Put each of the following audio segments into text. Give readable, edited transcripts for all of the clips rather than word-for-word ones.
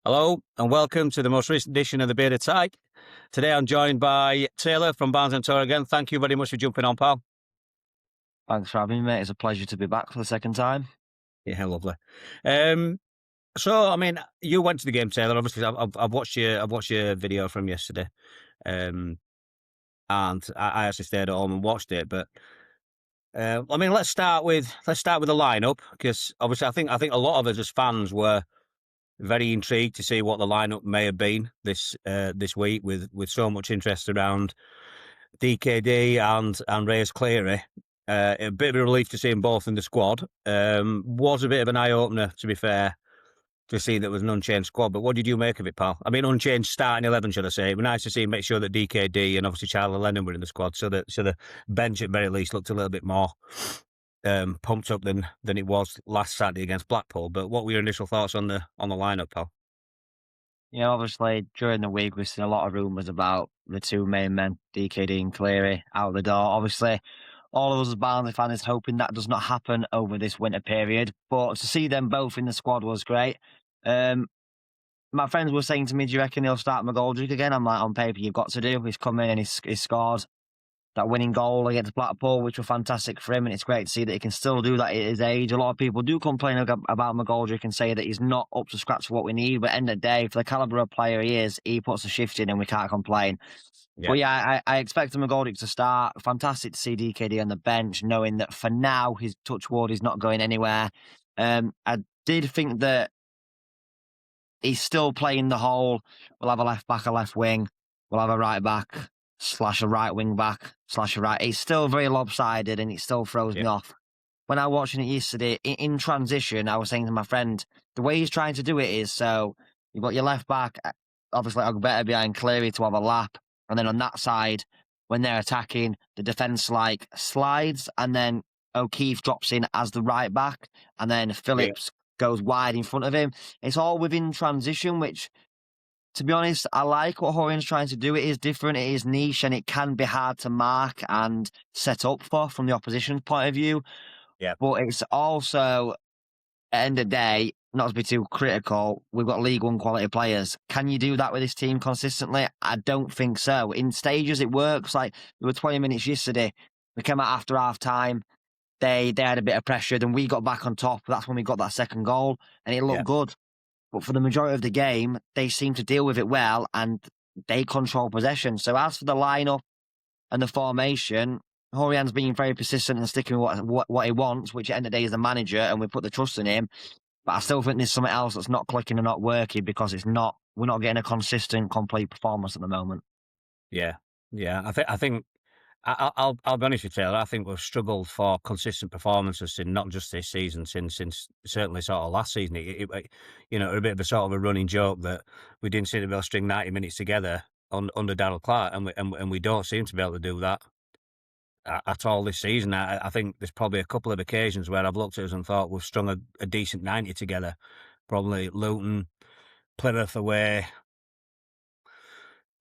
Hello and welcome to the most recent edition of the Bearded Tyke. Today I'm joined by Taylor from Barnsley again. Thank you very much for jumping on, pal. Thanks for having me, mate. It's a pleasure to be back for the second time. Yeah, lovely. You went to the game, Taylor. Obviously, I've watched your video from yesterday, and I actually stayed at home and watched it. But let's start with the lineup because obviously I think a lot of us as fans were very intrigued to see what the lineup may have been this week with so much interest around DKD and Reyes Cleary. A bit of a relief to see them both in the squad. Was a bit of an eye opener, to be fair, to see that it was an unchanged squad. But what did you make of it, pal? I mean, unchanged starting 11, should I say? It was nice to see make sure that DKD and obviously Charlie Lennon were in the squad, so the bench at very least looked a little bit more pumped up than it was last Saturday against Blackpool. But what were your initial thoughts on the lineup, pal? Yeah, obviously during the week we've seen a lot of rumours about the two main men, DKD and Cleary, out the door. Obviously, all of us as Barnsley fans is hoping that does not happen over this winter period. But to see them both in the squad was great. My friends were saying to me, "Do you reckon he'll start McGoldrick again?" I'm like, on paper, you've got to do. He's come in and he's scored that winning goal against Blackpool, which was fantastic for him, and it's great to see that he can still do that at his age. A lot of people do complain about McGoldrick and say that he's not up to scratch for what we need, but at the end of the day, for the calibre of player he is, he puts a shift in and we can't complain. Yeah. But yeah, I expect McGoldrick to start. Fantastic to see DKD on the bench, knowing that for now his touch ward is not going anywhere. I did think that he's still playing the whole, we'll have a left back, a left wing, we'll have a right back / a right wing back / a right. It's still very lopsided and it still throws me off. When I was watching it yesterday, in transition, I was saying to my friend, the way he's trying to do it is, so you've got your left back, obviously better behind Cleary to have a lap, and then on that side, when they're attacking, the defence like slides, and then O'Keefe drops in as the right back, and then Phillips goes wide in front of him. It's all within transition, which, to be honest, I like what Horian's trying to do. It is different, it is niche, and it can be hard to mark and set up for from the opposition's point of view. Yeah. But it's also, at the end of the day, not to be too critical, we've got League One quality players. Can you do that with this team consistently? I don't think so. In stages, it works. Like, there were 20 minutes yesterday. We came out after half time. They had a bit of pressure, then we got back on top. That's when we got that second goal, and it looked good. But for the majority of the game, they seem to deal with it well, and they control possession. So as for the lineup and the formation, Horian's being very persistent and sticking with what he wants, which at the end of the day is the manager, and we put the trust in him. But I still think there's something else that's not clicking and not working because we're not getting a consistent, complete performance at the moment. Yeah. I think I'll be honest with you, Taylor. I think we've struggled for consistent performances in not just this season, since certainly sort of last season. A bit of a sort of a running joke that we didn't seem to be able to string 90 minutes together under Darryl Clark, and we don't seem to be able to do that at all this season. I think there's probably a couple of occasions where I've looked at us and thought we've strung a decent 90 together. Probably Luton, Plymouth away.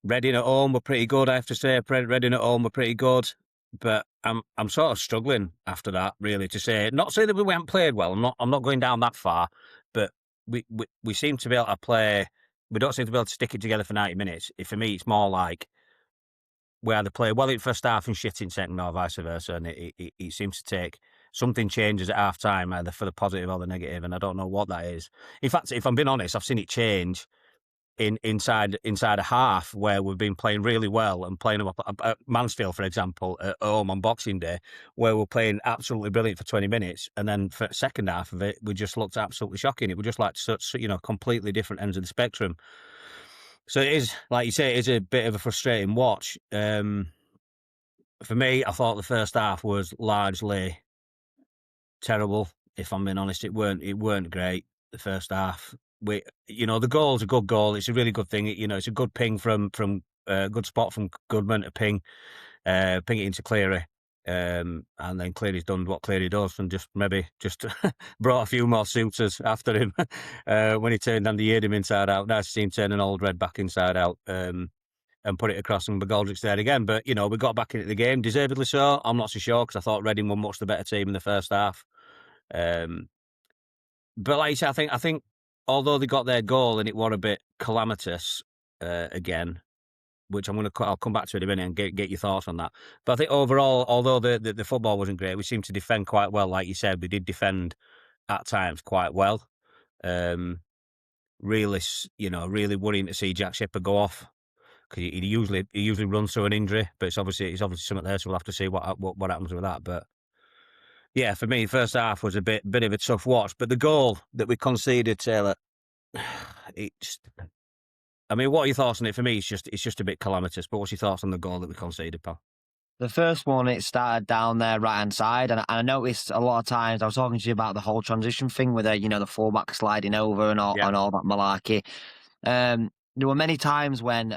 Reading at home were pretty good, I have to say. Reading at home were pretty good, but I'm sort of struggling after that, really, to say. Not say that we haven't played well. I'm not going down that far, but we seem to be able to play. We don't seem to be able to stick it together for 90 minutes. For me, it's more like we either play well in first half and shit in second, or vice versa. And it seems to take something changes at half time, either for the positive or the negative, and I don't know what that is. In fact, if I'm being honest, I've seen it change inside a half where we've been playing really well and playing them up at Mansfield, for example, at home on Boxing Day, where we're playing absolutely brilliant for 20 minutes, and then for the second half of it, we just looked absolutely shocking. It was just like such, completely different ends of the spectrum. So it is, like you say, it is a bit of a frustrating watch. For me, I thought the first half was largely terrible. If I'm being honest, it weren't great. The first half. The goal's a good goal. It's a really good thing. It's a good ping from good spot from Goodman to ping it into Cleary. And then Cleary's done what Cleary does and just brought a few more suitors after him when he turned Andy Yeardham inside out. Nice to see him turn an old red back inside out and put it across, and McGoldrick's there again. But, we got back into the game, deservedly so. I'm not so sure because I thought Reading were much the better team in the first half. But like you say, I think although they got their goal and it was a bit calamitous again, which I'll come back to in a minute and get your thoughts on that. But I think overall, although the football wasn't great, we seemed to defend quite well. Like you said, we did defend at times quite well. Really, really worrying to see Jack Shepherd go off, because he usually runs through an injury, but it's obviously something there, so we'll have to see what happens with that. But yeah, for me, first half was a bit of a tough watch. But the goal that we conceded, Taylor, it's. I mean, what are your thoughts on it? For me, it's just a bit calamitous. But what's your thoughts on the goal that we conceded, pal? The first one, it started down their right-hand side, and I noticed a lot of times, I was talking to you about the whole transition thing with the fullback sliding over and all, Yeah. and all that malarkey. There were many times when,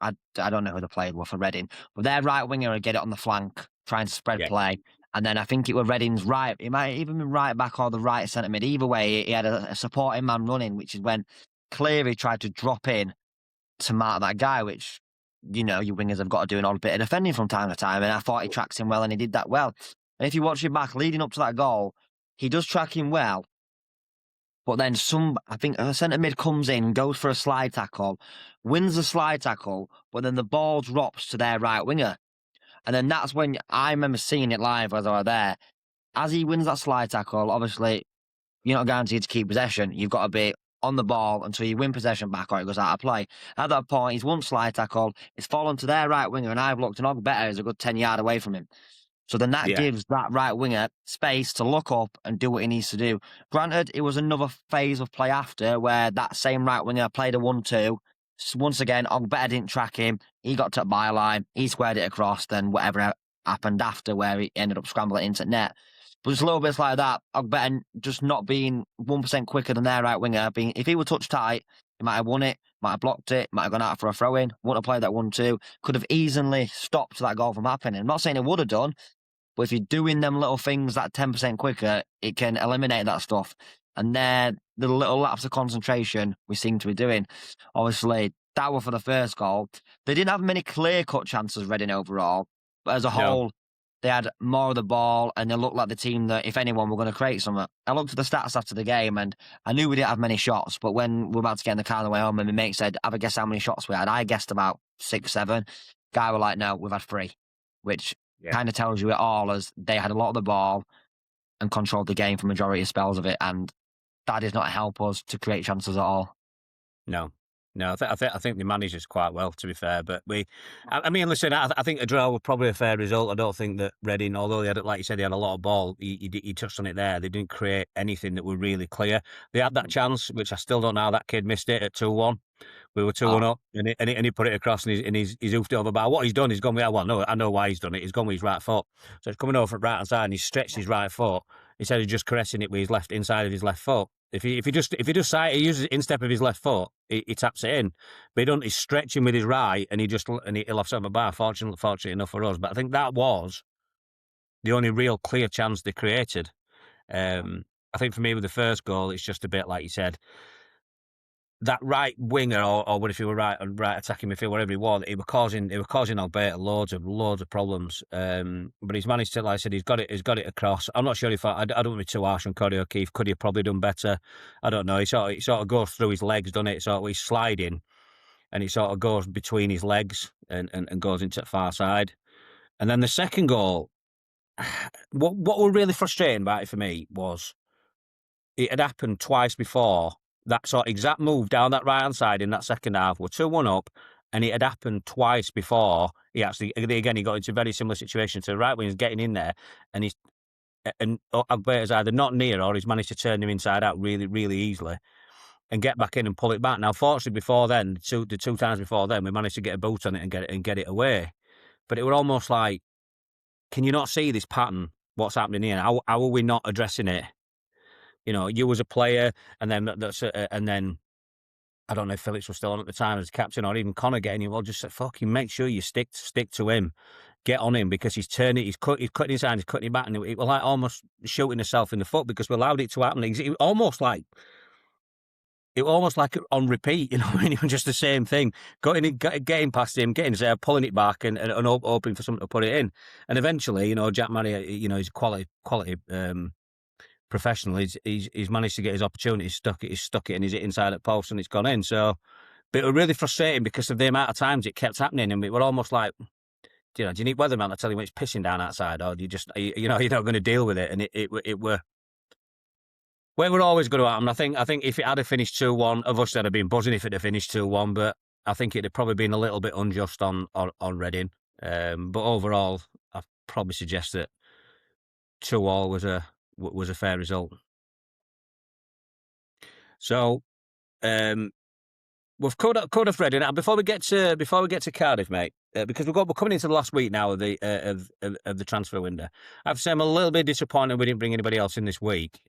I don't know who the player was for Reading, but their right winger would get it on the flank, trying to spread play, and then I think it was Reading's right, it might even be right back or the right centre mid. Either way, he had a supporting man running, which is when Cleary tried to drop in to mark that guy, which, your wingers have got to do an odd bit of defending from time to time. And I thought he tracks him well, and he did that well. And if you watch him back leading up to that goal, he does track him well. But then I think a centre mid comes in, goes for a slide tackle, wins the slide tackle, but then the ball drops to their right winger. And then that's when I remember seeing it live as I was there. As he wins that slide tackle, obviously, you're not guaranteed to keep possession. You've got to be on the ball until you win possession back or it goes out of play. At that point, he's won slide tackle, it's fallen to their right winger, and I've looked, and Ogbetter is a good 10 yard away from him. So then that gives that right winger space to look up and do what he needs to do. Granted, it was another phase of play after where that same right winger played a 1-2. Once again, Ogbetter didn't track him. He got to the byline. He squared it across. Then whatever happened after, where he ended up scrambling into net. But just little bits like that, Ogbetter just not being 1% quicker than their right winger. If he were touch tight, he might have won it, might have blocked it, might have gone out for a throw-in, wouldn't have played that 1-2, could have easily stopped that goal from happening. I'm not saying it would have done, but if you're doing them little things that 10% quicker, it can eliminate that stuff. And they're the little lapse of concentration we seem to be doing. Obviously, that was for the first goal. They didn't have many clear-cut chances, Reading, overall. But as a whole, they had more of the ball, and they looked like the team that, if anyone, were going to create something. I looked at the stats after the game, and I knew we didn't have many shots, but when we were about to get in the car on the way home, and my mate said, have a guess how many shots we had? I guessed about 6, 7. Guy were like, no, we've had 3, which kind of tells you it all, as they had a lot of the ball and controlled the game for majority of spells of it, and that did not help us to create chances at all. No, I think they managed us quite well, to be fair. But I mean, listen, I think a draw was probably a fair result. I don't think that Reading, although they had, like you said, they had a lot of ball. You touched on it there. They didn't create anything that were really clear. They had that chance, which I still don't know how that kid missed it at 2-1. We were 2-1 up, and he put it across, and he's hoofed it over. But what he's done, he's gone with, well, no, I know why he's done it. He's gone with his right foot. So it's coming over from right hand side, and he's stretched his right foot instead of just caressing it with his left inside of his left foot. If he just uses it instep of his left foot, he taps it in. But he don't. He's stretching with his right, and he'll have something bar. Fortunately enough for us, but I think that was the only real clear chance they created. I think for me, with the first goal, it's just a bit like you said. That right winger, or what if he were right attacking midfield, whatever he was, he were causing Alberta loads of problems. But he's managed to, like I said, he's got it across. I'm not sure if I don't want to be too harsh on Cody O'Keefe. Could he have probably done better? I don't know. He sort of goes through his legs, doesn't it? So he's sliding, and he sort of goes between his legs and goes into the far side. And then the second goal, what were really frustrating about it for me was it had happened twice before. That sort of exact move down that right-hand side in that second half, we're 2-1 up, and it had happened twice before. He got into a very similar situation to the right when he's getting in there, and Alberta's either not near or he's managed to turn him inside out really, really easily and get back in and pull it back. Now, fortunately, before then, the two times before then, we managed to get a boot on it and get it away. But it was almost like, can you not see this pattern? What's happening here? How are we not addressing it? You as a player, and then I don't know if Phillips was still on at the time as captain, or even Connor getting him. Well, just fucking make sure you stick to him, get on him, because he's cutting his hand, he's cutting it back, and it was like almost shooting himself in the foot because we allowed it to happen. It was almost like on repeat. I mean, it was just the same thing, getting past him, getting there, pulling it back, and hoping for someone to put it in, and eventually, Jack Murray, he's a quality professional. He's managed to get his opportunity. He's stuck it, and he's hit inside at post, and it's gone in. So, but it was really frustrating because of the amount of times it kept happening, and we were almost like, do you need weatherman to tell you when it's pissing down outside, or do you just, you're not going to deal with it? And it were. Well, we're always going to happen. I think if it had finished 2-1, of us, I'd have been buzzing if it had finished 2-1, but I think it'd have probably been a little bit unjust on Reading. But overall, I'd probably suggest that 2-2 was a fair result. So we've covered Reading. And before we get to Cardiff, mate, because we're coming into the last week now of the transfer window. I have to say I'm a little bit disappointed we didn't bring anybody else in this week.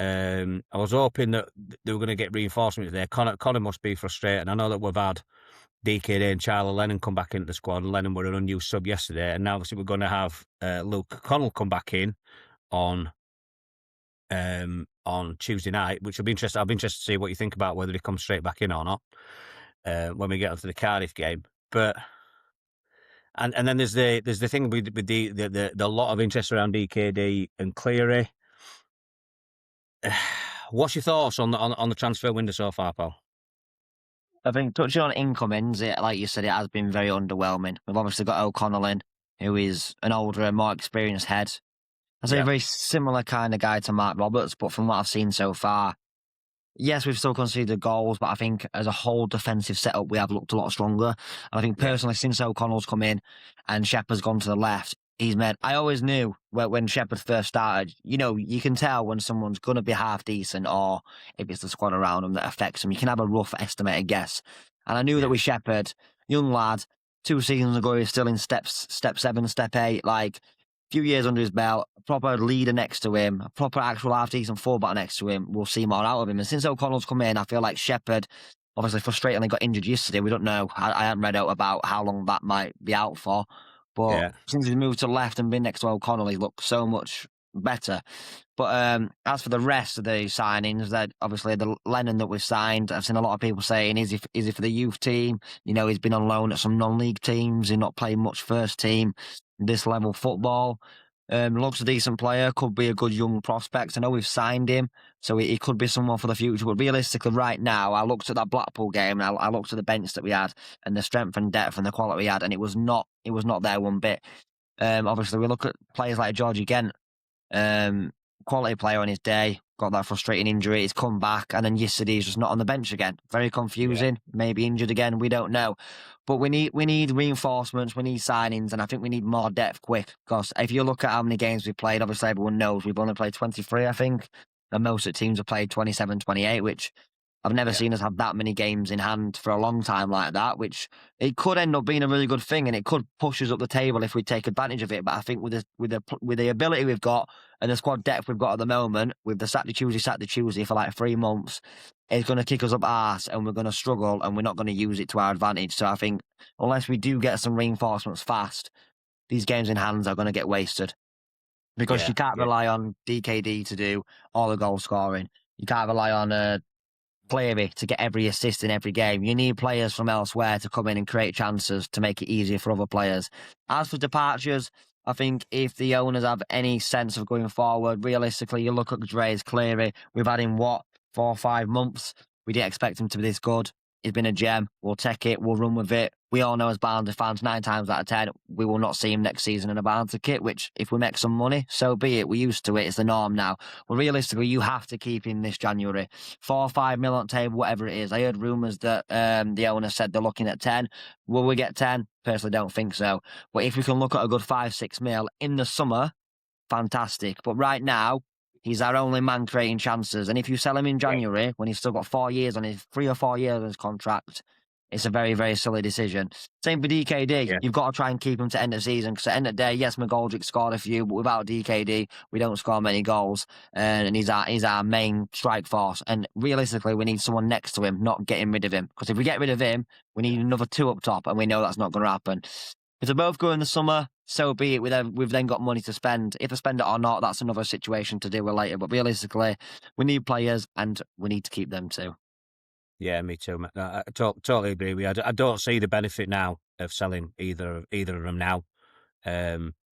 I was hoping that they were going to get reinforcements there. Connor must be frustrated. I know that we've had DKD and Charlie Lennon come back into the squad. Lennon were an unused sub yesterday, and now obviously we're going to have Luke Connell come back in on Tuesday night, which will be interesting. I'll be interested to see what you think about whether he comes straight back in or not when we get onto the Cardiff game. But and then there's the thing with the lot of interest around DKD and Cleary. What's your thoughts on the transfer window so far, pal? I think touching on incomings, like you said, it has been very underwhelming. We've obviously got O'Connell in, who is an older and more experienced head. I say a very similar kind of guy to Mark Roberts, but from what I've seen so far, yes, we've still conceded goals, but I think as a whole defensive setup, we have looked a lot stronger. And I think personally, since O'Connell's come in and Shepherd's gone to the left, he's made. I always knew when Shepherd first started, you can tell when someone's going to be half decent or if it's the squad around them that affects them. You can have a rough estimated guess. And I knew that with Shepherd, young lad, 2 seasons ago, he was still in step 7, step 8, like few years under his belt, a proper leader next to him, a proper actual half-decent fullback next to him. We'll see more out of him. And since O'Connell's come in, I feel like Shepherd, obviously frustratingly got injured yesterday. We don't know. I haven't read out about how long that might be out for. But since he's moved to the left and been next to O'Connell, he's looked so much better. But as for the rest of the signings, that obviously the Lennon that we've signed, I've seen a lot of people saying, is he for the youth team? He's been on loan at some non-league teams. He's not playing much first team, this level football. Looks a decent player, could be a good young prospect. I know we've signed him, so he could be someone for the future. But realistically, right now, I looked at that Blackpool game and I looked at the bench that we had and the strength and depth and the quality we had, and it was not there one bit. Obviously, we look at players like Georgie Gent, quality player on his day, got that frustrating injury, he's come back, and then yesterday he's just not on the bench again. Very confusing, maybe injured again, we don't know. But we need reinforcements, we need signings, and I think we need more depth quick, because if you look at how many games we've played, obviously everyone knows we've only played 23, I think, and most of the teams have played 27, 28, which I've never seen us have that many games in hand for a long time like that, which it could end up being a really good thing, and it could push us up the table if we take advantage of it. But I think with the ability we've got and the squad depth we've got at the moment, with the Saturday Tuesday for like 3 months, it's going to kick us up arse, and we're going to struggle, and we're not going to use it to our advantage. So I think unless we do get some reinforcements fast, these games in hands are going to get wasted, because you can't rely on DKD to do all the goal scoring. You can't rely on Cleary to get every assist in every game. You need players from elsewhere to come in and create chances to make it easier for other players. As for departures, I think if the owners have any sense of going forward, realistically, you look at Dre's Cleary. We've had him, 4 or 5 months. We didn't expect him to be this good. He's been a gem. We'll take it. We'll run with it. We all know as Barnsley fans, 9 times out of 10, we will not see him next season in a Barnsley kit, which if we make some money, so be it. We're used to it. It's the norm now. But realistically, you have to keep him this January. 4 or 5 mil on the table, whatever it is. I heard rumours that the owner said they're looking at 10. Will we get 10? Personally, don't think so. But if we can look at a good 5, 6 mil in the summer, fantastic. But right now, he's our only man creating chances. And if you sell him in January, when he's still got 4 years on his 3 or 4 years on his contract, it's a very, very silly decision. Same for DKD. Yeah. You've got to try and keep him to end of season, because at the end of the day, yes, McGoldrick scored a few, but without DKD, we don't score many goals. And he's our main strike force. And realistically, we need someone next to him, not getting rid of him. Because if we get rid of him, we need another 2 up top, and we know that's not going to happen. If they both go in the summer, so be it. We've then got money to spend. If they spend it or not, that's another situation to deal with later. But realistically, we need players, and we need to keep them too. Yeah, me too. I totally agree with you. I don't see the benefit now of selling either of them now.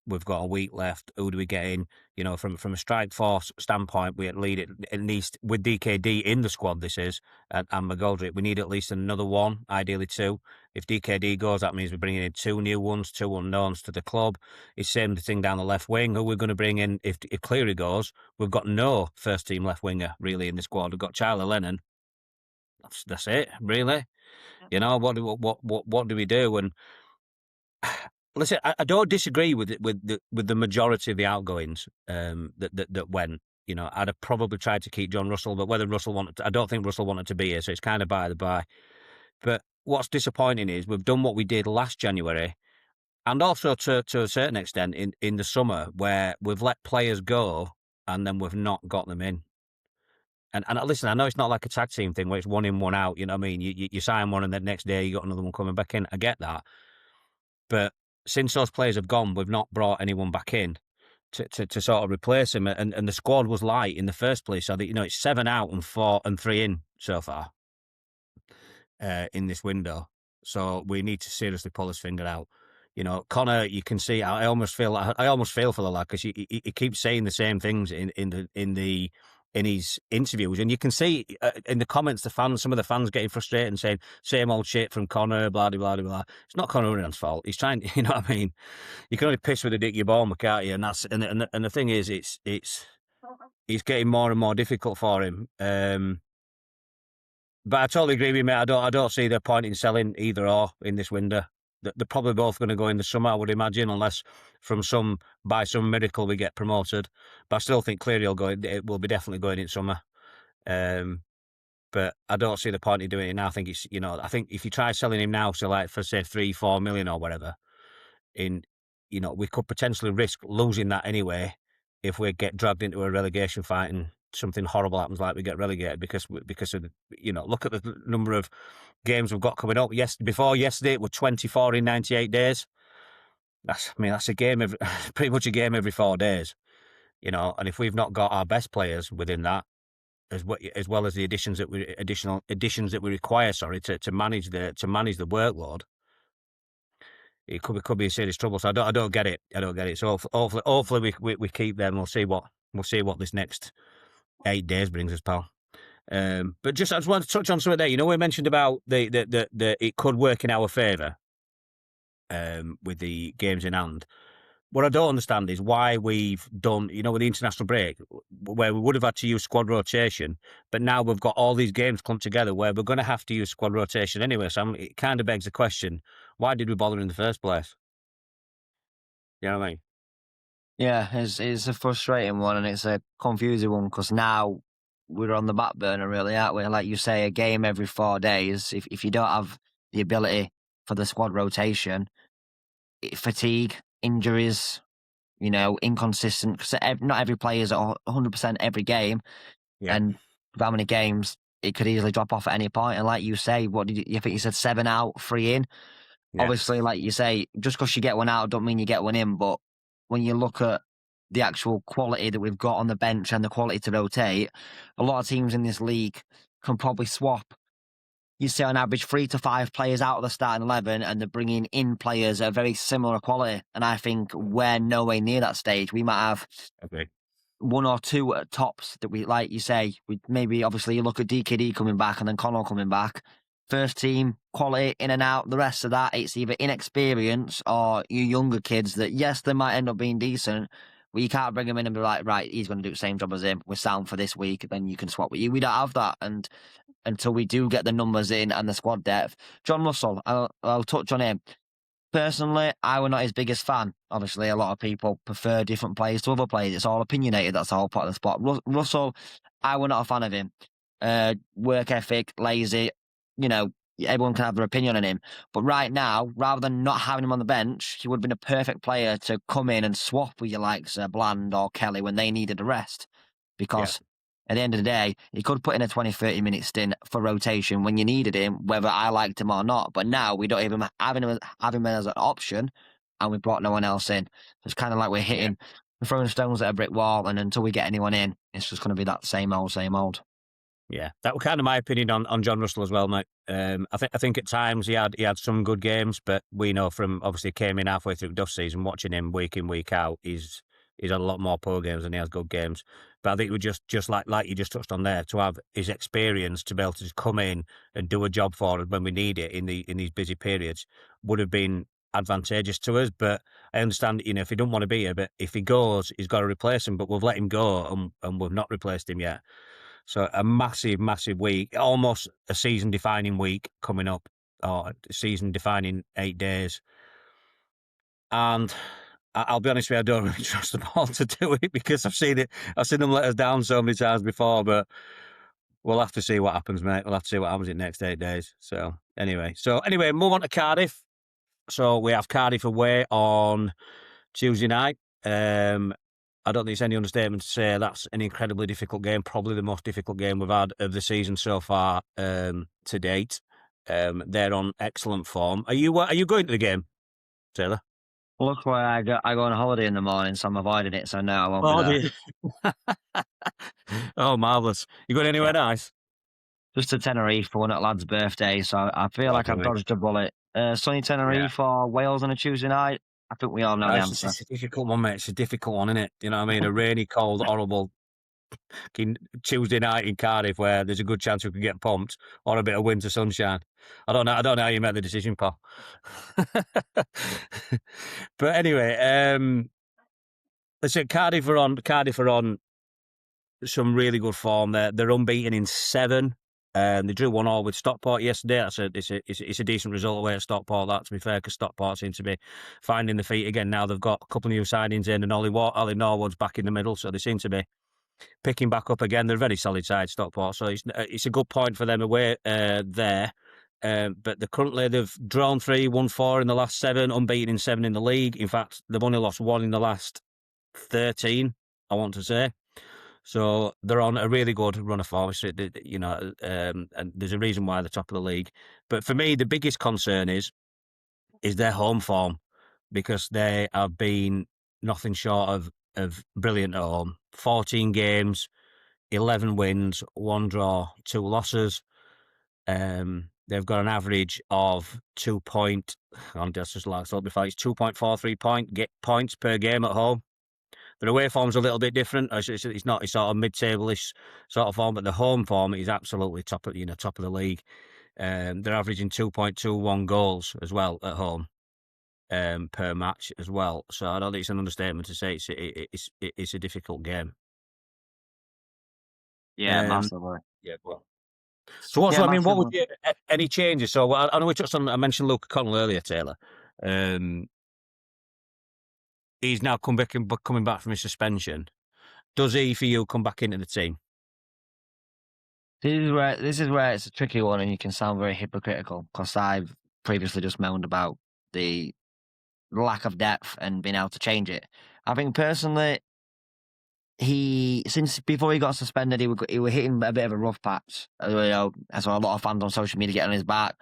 We've got a week left. Who do we get in? You know, from a strike force standpoint, we need at least with DKD in the squad. This is and McGoldrick. We need at least another one, ideally two. If DKD goes, that means we're bringing in two new ones, two unknowns to the club. It's same thing down the left wing. Who we're going to bring in if Cleary goes? We've got no first team left winger really in the squad. We've got Charlie Lennon. That's it, really. You know what do we do? And listen, I don't disagree with the majority of the outgoings that went. You know, I'd have probably tried to keep John Russell, but whether Russell wanted to, I don't think Russell wanted to be here, so it's kind of by the by. But what's disappointing is we've done what we did last January, and also to a certain extent in the summer, where we've let players go and then we've not got them in. And listen, I know it's not like a tag team thing where it's one in, one out. You know what I mean? You sign one and the next day you got another one coming back in. I get that. But since those players have gone, we've not brought anyone back in to sort of replace him. And the squad was light in the first place. So that, you know, it's 7 out and 3 in so far in this window. So we need to seriously pull his finger out. You know, Connor, you can see. I almost feel for the lad because he keeps saying the same things in his interviews, and you can see in the comments some of the fans getting frustrated and saying same old shit from Connor, blah blah blah blah. It's not Connor Runyan's fault. He's trying, you know what I mean. You can only piss with a dick you're born with, can't you? And that's and the thing is, it's getting more and more difficult for him. But I totally agree with you, mate. I don't see the point in selling either or in this window. They're probably both going to go in the summer, I would imagine, unless by some miracle we get promoted. But I still think Cleary will be definitely going in summer. But I don't see the point in doing it now. I think I think if you try selling him now, so like for say 3-4 million or whatever, we could potentially risk losing that anyway if we get dragged into a relegation fight and something horrible happens, like we get relegated because of look at the number of games we've got coming up. Before yesterday, it were 24 in 98 days. That's a game pretty much a game every 4 days. And if we've not got our best players within that, as well as the additional additions that we require, to manage the workload, it could be a serious trouble. So I don't get it. So hopefully we keep them. We'll see what this next 8 days brings us, pal. But I just want to touch on something there. We mentioned about the it could work in our favour with the games in hand. What I don't understand is why we've done, with the international break, where we would have had to use squad rotation, but now we've got all these games clumped together where we're going to have to use squad rotation anyway. So it kind of begs the question, why did we bother in the first place? You know what I mean? Yeah, it's a frustrating one and it's a confusing one because now we're on the back burner, really, aren't we? Like you say, a game every 4 days. If you don't have the ability for the squad rotation, fatigue, injuries, inconsistent, because not every player is at 100% every game. Yeah. And with how many games, it could easily drop off at any point. And like you say, what did you think you said 7 out, 3 in? Yeah. Obviously, like you say, just because you get one out don't mean you get one in. But when you look at the actual quality that we've got on the bench and the quality to rotate, a lot of teams in this league can probably swap. You see on average 3 to 5 players out of the starting 11 and they're bringing in players of very similar quality. And I think we're nowhere near that stage. We might have one or two at tops that we, like you say, maybe obviously you look at DKD coming back and then Connell coming back. First team, quality, in and out. The rest of that, it's either inexperience or you younger kids that, yes, they might end up being decent, but you can't bring them in and be like, right, he's going to do the same job as him. We're sound for this week, then you can swap with you. We don't have that. And until we do get the numbers in and the squad depth. John Russell, I'll touch on him. Personally, I were not his biggest fan. Obviously, a lot of people prefer different players to other players. It's all opinionated. That's the whole part of the spot. Russell, I were not a fan of him. Work ethic, lazy. Everyone can have their opinion on him. But right now, rather than not having him on the bench, he would have been a perfect player to come in and swap with your likes Bland or Kelly when they needed a rest. Because at the end of the day, he could put in a 20, 30 minute stint for rotation when you needed him, whether I liked him or not. But now we don't even have him as an option, and we brought no one else in. It's kind of like we're throwing stones at a brick wall, and until we get anyone in, it's just going to be that same old, same old. Yeah, that was kind of my opinion on John Russell as well, mate. I think at times he had some good games, but we know from obviously came in halfway through Duff season, watching him week in week out, he's had a lot more poor games than he has good games. But I think we just like you just touched on there, to have his experience to be able to just come in and do a job for us when we need it in these busy periods would have been advantageous to us. But I understand, if he don't want to be here, but if he goes, he's got to replace him. But we've let him go and we've not replaced him yet. So a massive, massive week, almost a season-defining week coming up, or season-defining 8 days. And I'll be honest with you, I don't really trust them all to do it, because I've seen them let us down so many times before. But we'll have to see what happens, mate. We'll have to see what happens in the next 8 days. So anyway, move on to Cardiff. So we have Cardiff away on Tuesday night. I don't think it's any understatement to say that's an incredibly difficult game, probably the most difficult game we've had of the season so far to date. They're on excellent form. Are you going to the game, Taylor? Luckily, I go on holiday in the morning, so I'm avoiding it. So no, I won't Oh, be there. Oh, marvellous. You going anywhere nice? Just to Tenerife for one at lad's birthday, so I feel like I've dodged a bullet. Sunny Tenerife or Wales on a Tuesday night. I think we all know the answer. It's a difficult one, mate. It's a difficult one, isn't it? You know what I mean? A rainy, cold, horrible Tuesday night in Cardiff where there's a good chance we could get pumped, or a bit of winter sunshine. I don't know how you made the decision, pal. But anyway, listen, Cardiff are on some really good form. They're unbeaten in 7. They drew 1-1 with Stockport yesterday. It's a decent result away at Stockport, that, to be fair, because Stockport seem to be finding the feet again now. They've got a couple of new signings in, and Ollie Norwood's back in the middle, so they seem to be picking back up again. They're a very solid side, Stockport, so it's a good point for them away there. But they've drawn 3, won 4 in the last 7, unbeaten in 7 in the league. In fact, they've only lost 1 in the last 13, I want to say. So they're on a really good run of form, and there's a reason why they're top of the league. But for me, the biggest concern is their home form, because they have been nothing short of brilliant at home. 14 games, 11 wins, 1 draw, 2 losses. They've got an average of 2.43 points per game at home. Their away form's a little bit different. It's not. It's sort of mid-table-ish sort of form, but the home form is absolutely top of the league. They're averaging 2.21 goals as well at home per match as well. So I don't think it's an understatement to say it's a difficult game. Yeah, massively. Yeah, well. So what would you, any changes? So I know we touched on. I mentioned Luke Connell earlier, Taylor. He's now coming back from his suspension. Does he, for you, come back into the team? This is where it's a tricky one, and you can sound very hypocritical, because I've previously just moaned about the lack of depth and being able to change it. I think personally, since before he got suspended, he was hitting a bit of a rough patch. I saw a lot of fans on social media getting on his back.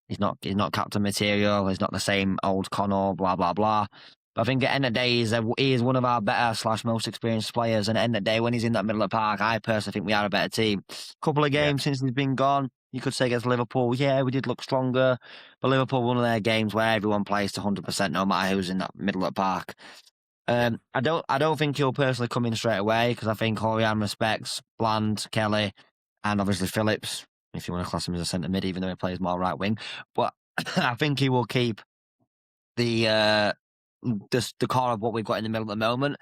He's not captain material. He's not the same old Connell. Blah blah blah. But I think at the end of the day, he is one of our better / most experienced players. And at the end of the day, when he's in that middle of the park, I personally think we are a better team. Couple of games since he's been gone, you could say against Liverpool, yeah, we did look stronger. But Liverpool, one of their games where everyone plays to 100%, no matter who's in that middle of the park. I don't think he'll personally come in straight away, because I think Horian respects Bland, Kelly, and obviously Phillips, if you want to class him as a centre mid, even though he plays more right wing. But I think he will keep the core of what we've got in the middle at the moment.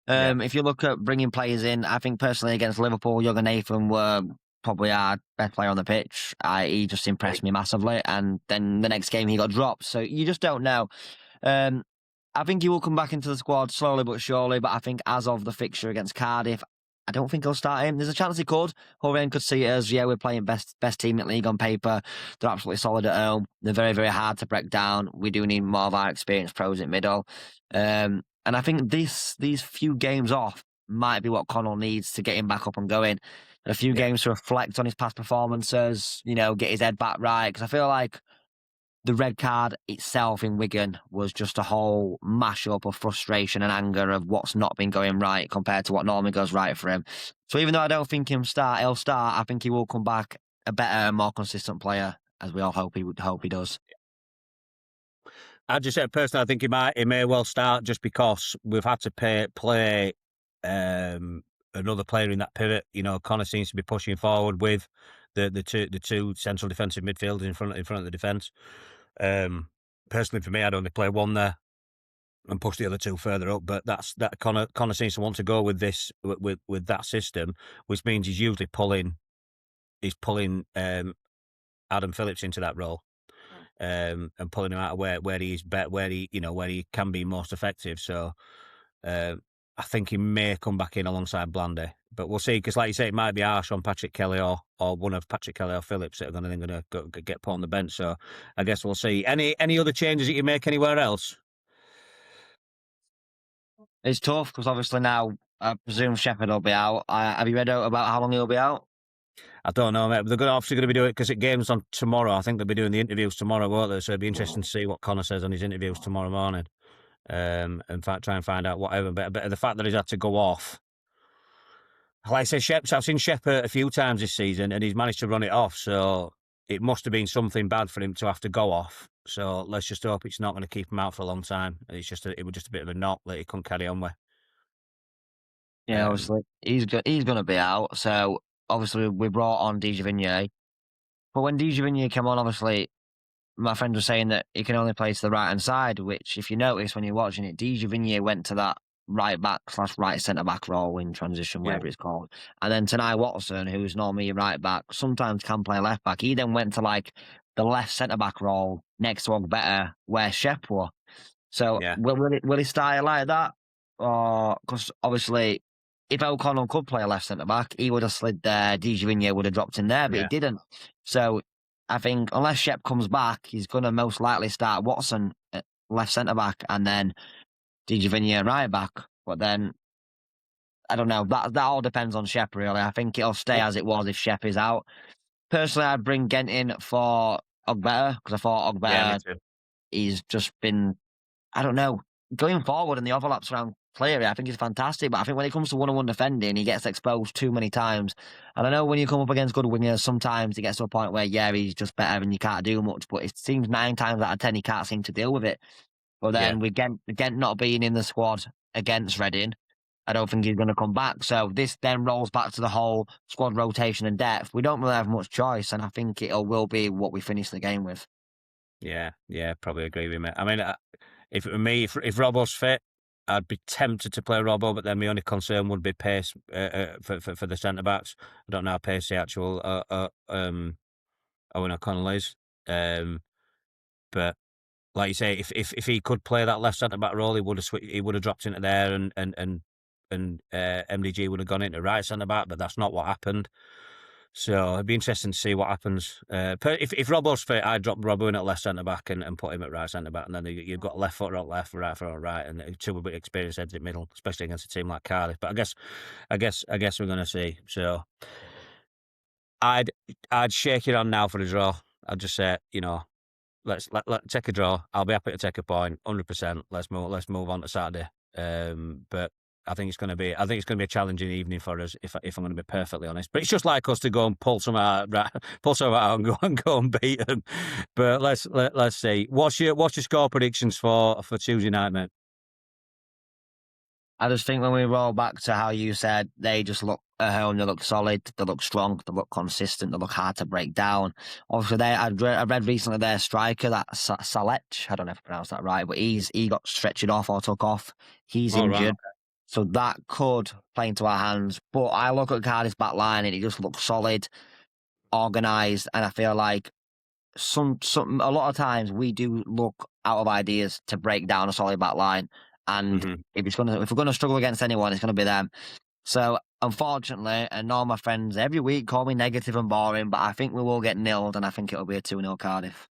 If you look at bringing players in, I think personally against Liverpool, Jürgen Nathan were probably our best player on the pitch. He just impressed me massively, and then the next game he got dropped. So you just don't know. I think he will come back into the squad slowly but surely, but I think as of the fixture against Cardiff, I don't think he'll start him. There's a chance he could. Horan could see it as, yeah, we're playing best team in the league on paper. They're absolutely solid at home. They're very, very hard to break down. We do need more of our experienced pros in middle. And I think these few games off might be what Connell needs to get him back up and going. And a few games to reflect on his past performances, get his head back right. Because I feel like the red card itself in Wigan was just a whole mash-up of frustration and anger of what's not been going right compared to what normally goes right for him. So even though I don't think he'll start, I think he will come back a better, more consistent player, as we all hope he does. I just said personally, I think he may well start just because we've had to play another player in that pivot. You know, Connor seems to be pushing forward with the two central defensive midfielders in front of the defence. Personally, for me, I'd only play one there and push the other two further up. But that Connor seems to want to go with this with that system, which means he's usually pulling Adam Phillips into that role. And pulling him out of where he can be most effective. So I think he may come back in alongside Blandy, but we'll see. Because like you say, it might be harsh on Patrick Kelly or one of Patrick Kelly or Phillips that are going to get put on the bench. So I guess we'll see. Any other changes that you make anywhere else? It's tough because obviously now I presume Shepherd will be out. Have you read out about how long he'll be out? I don't know, mate. But they're obviously going to be doing it because it game's on tomorrow. I think they'll be doing the interviews tomorrow, won't they? So it'll be interesting to see what Connor says on his interviews tomorrow morning. In fact, try and find out whatever. But the fact that he's had to go off, like I say, I've seen Shepherd a few times this season, and he's managed to run it off. So it must have been something bad for him to have to go off. So let's just hope it's not going to keep him out for a long time. It was just a bit of a knock that he couldn't carry on with. Yeah, obviously he's going to be out. So obviously we brought on Dijavigny, but when Dijavigny came on, obviously my friend was saying that he can only play to the right hand side. Which, if you notice when you're watching it, Dijavigny went to that right back / right centre back role in transition, whatever it's called, and then Tanai Watson, who's normally your right back, sometimes can play left back. He then went to like the left centre back role next to Ogbetter, where Shep was. So will he start like that? Or because obviously, if O'Connell could play a left centre back, he would have slid there. Dijavigny would have dropped in there, but he didn't. So I think unless Shep comes back, he's going to most likely start Watson at left centre back and then Dijavigny at right back. But then I don't know. That all depends on Shep really. I think it'll stay as it was if Shep is out. Personally, I'd bring Gent in for Ogbetter because I thought Ogbetter he's just been, I don't know, going forward and the overlaps around Cleary, I think he's fantastic. But I think when it comes to one-on-one defending, he gets exposed too many times. And I know when you come up against good wingers, sometimes it gets to a point where, he's just better and you can't do much. But it seems 9 times out of 10 he can't seem to deal with it. But then with Gent not being in the squad against Reading, I don't think he's going to come back. So this then rolls back to the whole squad rotation and depth. We don't really have much choice, and I think it will be what we finish the game with. Yeah, probably agree with you, mate. I mean, if it were me, if Robbo's fit, I'd be tempted to play Robbo, but then my only concern would be pace for the centre backs. I don't know how pace the actual Owen O'Connell is, but like you say, if he could play that left centre back role, he would have dropped into there, and MDG would have gone into right centre back, but that's not what happened. So it'd be interesting to see what happens. If Robbo's fit, I'd drop Robbo in at left centre back and put him at right centre back, and then you've got left foot on left, right foot on right, and two bit experienced heads in middle, especially against a team like Cardiff. But I guess we're going to see. So I'd shake it on now for a draw. I'd just say, let's take a draw. I'll be happy to take a point, 100%. Let's move on to Saturday. But I think it's going to be a challenging evening for us, if I'm going to be perfectly honest. But it's just like us to go and pull some out and go and beat them. But let's see. What's your score predictions for Tuesday night, mate? I just think when we roll back to how you said, they just look at home, they look solid, they look strong, they look consistent, they look hard to break down. Obviously, I read recently their striker, that Salech, I don't know if I pronounced that right, but he got stretched off or took off. He's injured. Right. So that could play into our hands. But I look at Cardiff's back line and it just looks solid, organised, and I feel like a lot of times we do look out of ideas to break down a solid back line. And if we're going to struggle against anyone, it's going to be them. So unfortunately, and all my friends every week call me negative and boring, but I think we will get nilled, and I think it'll be a 2-0 Cardiff.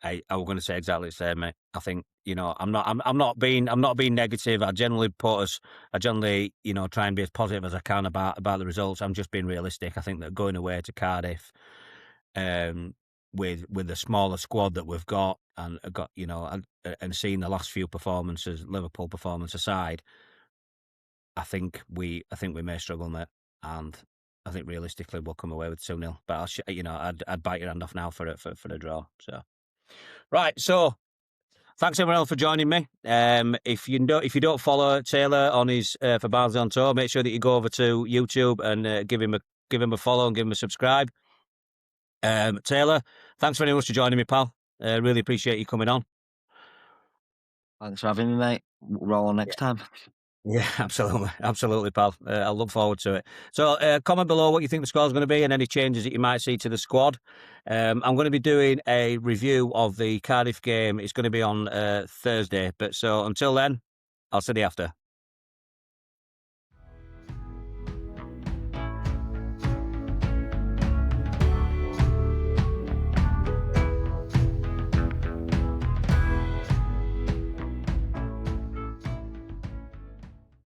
I was going to say exactly the same, mate. I think I'm not being negative. I generally try and be as positive as I can about the results. I'm just being realistic. I think that going away to Cardiff, with the smaller squad that we've got, and and seeing the last few performances, Liverpool performance aside, I think we may struggle, mate, and I think realistically we'll come away with 2-0. But I'd bite your hand off now for a draw. So right, so thanks everyone else for joining me. If you don't follow Taylor on his for Barnsley on Tour, make sure that you go over to YouTube and give him a follow and give him a subscribe. Taylor, thanks very much for joining me, pal. Really appreciate you coming on. Thanks for having me, mate. Roll on next time. Yeah, absolutely, pal. I look forward to it. So comment below what you think the score's going to be and any changes that you might see to the squad. I'm going to be doing a review of the Cardiff game. It's going to be on Thursday. But so until then, I'll see you after.